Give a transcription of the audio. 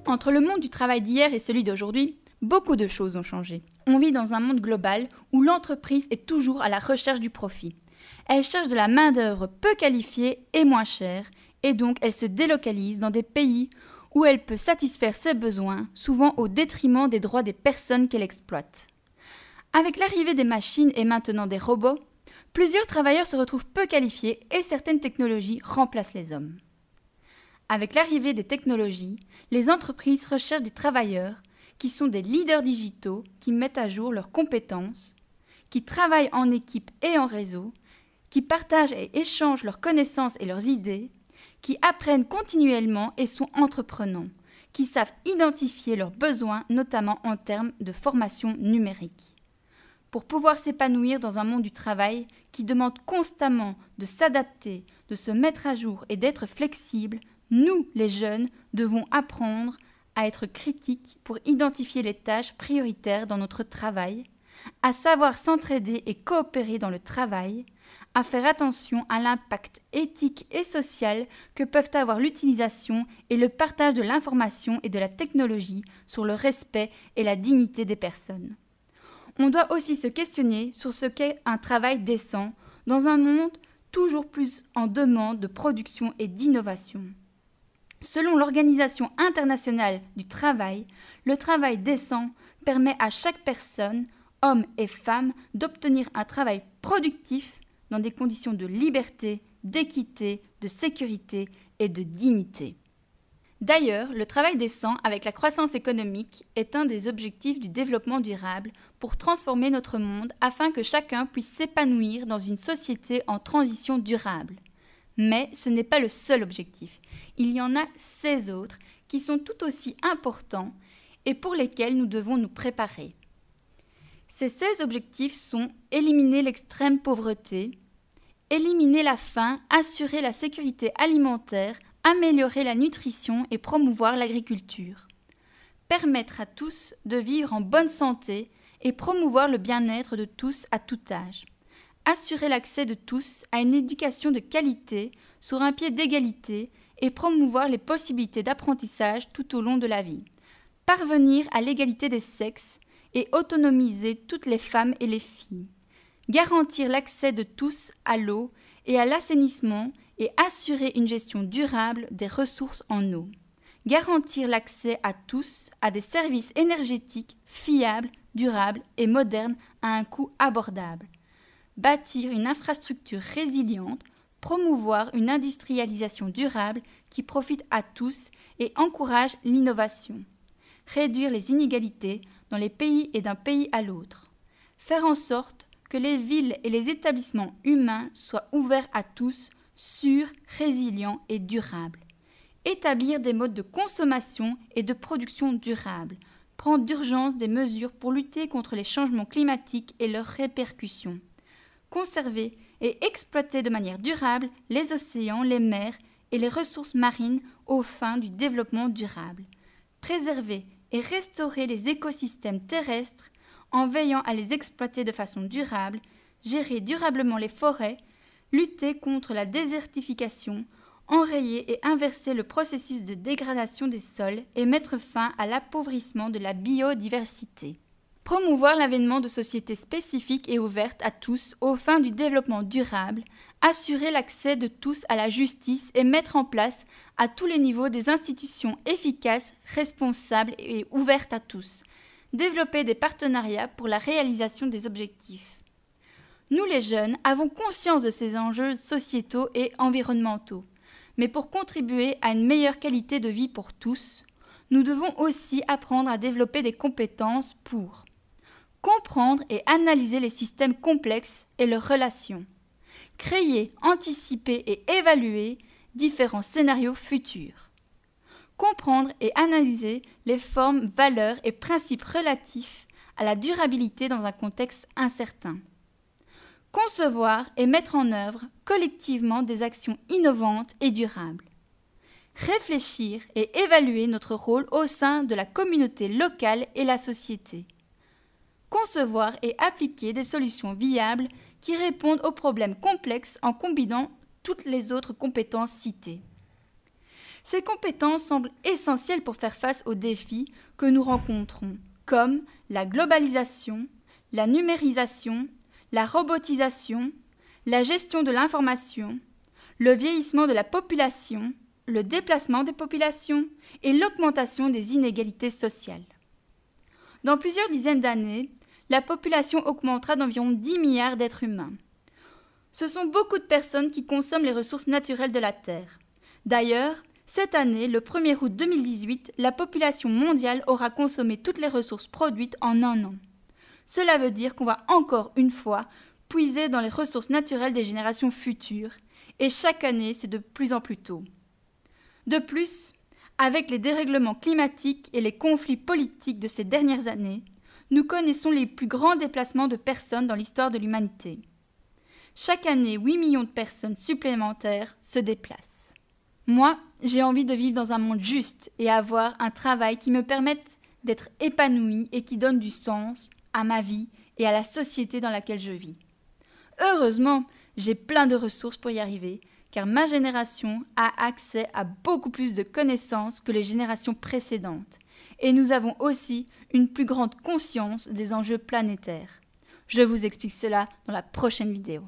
Entre le monde du travail d'hier et celui d'aujourd'hui, beaucoup de choses ont changé. On vit dans un monde global où l'entreprise est toujours à la recherche du profit. Elle cherche de la main-d'œuvre peu qualifiée et moins chère, et donc elle se délocalise dans des pays où elle peut satisfaire ses besoins, souvent au détriment des droits des personnes qu'elle exploite. Avec l'arrivée des machines et maintenant des robots, plusieurs travailleurs se retrouvent peu qualifiés et certaines technologies remplacent les hommes. Avec l'arrivée des technologies, les entreprises recherchent des travailleurs qui sont des leaders digitaux, qui mettent à jour leurs compétences, qui travaillent en équipe et en réseau, qui partagent et échangent leurs connaissances et leurs idées, qui apprennent continuellement et sont entreprenants, qui savent identifier leurs besoins, notamment en termes de formation numérique. Pour pouvoir s'épanouir dans un monde du travail qui demande constamment de s'adapter, de se mettre à jour et d'être flexible, nous, les jeunes, devons apprendre à être critiques pour identifier les tâches prioritaires dans notre travail, à savoir s'entraider et coopérer dans le travail, à faire attention à l'impact éthique et social que peuvent avoir l'utilisation et le partage de l'information et de la technologie sur le respect et la dignité des personnes. On doit aussi se questionner sur ce qu'est un travail décent dans un monde toujours plus en demande de production et d'innovation. Selon l'Organisation internationale du travail, le travail décent permet à chaque personne, homme et femme, d'obtenir un travail productif dans des conditions de liberté, d'équité, de sécurité et de dignité. D'ailleurs, le travail décent avec la croissance économique est un des objectifs du développement durable pour transformer notre monde afin que chacun puisse s'épanouir dans une société en transition durable. Mais ce n'est pas le seul objectif. Il y en a 16 autres qui sont tout aussi importants et pour lesquels nous devons nous préparer. Ces 16 objectifs sont éliminer l'extrême pauvreté, éliminer la faim, assurer la sécurité alimentaire, améliorer la nutrition et promouvoir l'agriculture, permettre à tous de vivre en bonne santé et promouvoir le bien-être de tous à tout âge, assurer l'accès de tous à une éducation de qualité sur un pied d'égalité et promouvoir les possibilités d'apprentissage tout au long de la vie, parvenir à l'égalité des sexes et autonomiser toutes les femmes et les filles, garantir l'accès de tous à l'eau et à l'assainissement et assurer une gestion durable des ressources en eau, garantir l'accès à tous à des services énergétiques fiables, durables et modernes à un coût abordable, bâtir une infrastructure résiliente, promouvoir une industrialisation durable qui profite à tous et encourage l'innovation, réduire les inégalités dans les pays et d'un pays à l'autre, faire en sorte que les villes et les établissements humains soient ouverts à tous, sûrs, résilients et durables, établir des modes de consommation et de production durables, prendre d'urgence des mesures pour lutter contre les changements climatiques et leurs répercussions, conserver et exploiter de manière durable les océans, les mers et les ressources marines aux fins du développement durable, préserver et restaurer les écosystèmes terrestres en veillant à les exploiter de façon durable, gérer durablement les forêts, lutter contre la désertification, enrayer et inverser le processus de dégradation des sols et mettre fin à l'appauvrissement de la biodiversité. Promouvoir l'avènement de sociétés spécifiques et ouvertes à tous aux fins du développement durable, assurer l'accès de tous à la justice et mettre en place à tous les niveaux des institutions efficaces, responsables et ouvertes à tous. Développer des partenariats pour la réalisation des objectifs. Nous les jeunes avons conscience de ces enjeux sociétaux et environnementaux, mais pour contribuer à une meilleure qualité de vie pour tous, nous devons aussi apprendre à développer des compétences pour comprendre et analyser les systèmes complexes et leurs relations, créer, anticiper et évaluer différents scénarios futurs, comprendre et analyser les formes, valeurs et principes relatifs à la durabilité dans un contexte incertain, concevoir et mettre en œuvre collectivement des actions innovantes et durables, réfléchir et évaluer notre rôle au sein de la communauté locale et la société, concevoir et appliquer des solutions viables qui répondent aux problèmes complexes en combinant toutes les autres compétences citées. Ces compétences semblent essentielles pour faire face aux défis que nous rencontrons, comme la globalisation, la numérisation, la robotisation, la gestion de l'information, le vieillissement de la population, le déplacement des populations et l'augmentation des inégalités sociales. Dans plusieurs dizaines d'années, la population augmentera d'environ 10 milliards d'êtres humains. Ce sont beaucoup de personnes qui consomment les ressources naturelles de la Terre. D'ailleurs, cette année, le 1er août 2018, la population mondiale aura consommé toutes les ressources produites en un an. Cela veut dire qu'on va encore une fois puiser dans les ressources naturelles des générations futures, et chaque année, c'est de plus en plus tôt. De plus, avec les dérèglements climatiques et les conflits politiques de ces dernières années, nous connaissons les plus grands déplacements de personnes dans l'histoire de l'humanité. Chaque année, 8 millions de personnes supplémentaires se déplacent. Moi, j'ai envie de vivre dans un monde juste et avoir un travail qui me permette d'être épanouie et qui donne du sens à ma vie et à la société dans laquelle je vis. Heureusement, j'ai plein de ressources pour y arriver, car ma génération a accès à beaucoup plus de connaissances que les générations précédentes. Et nous avons aussi une plus grande conscience des enjeux planétaires. Je vous explique cela dans la prochaine vidéo.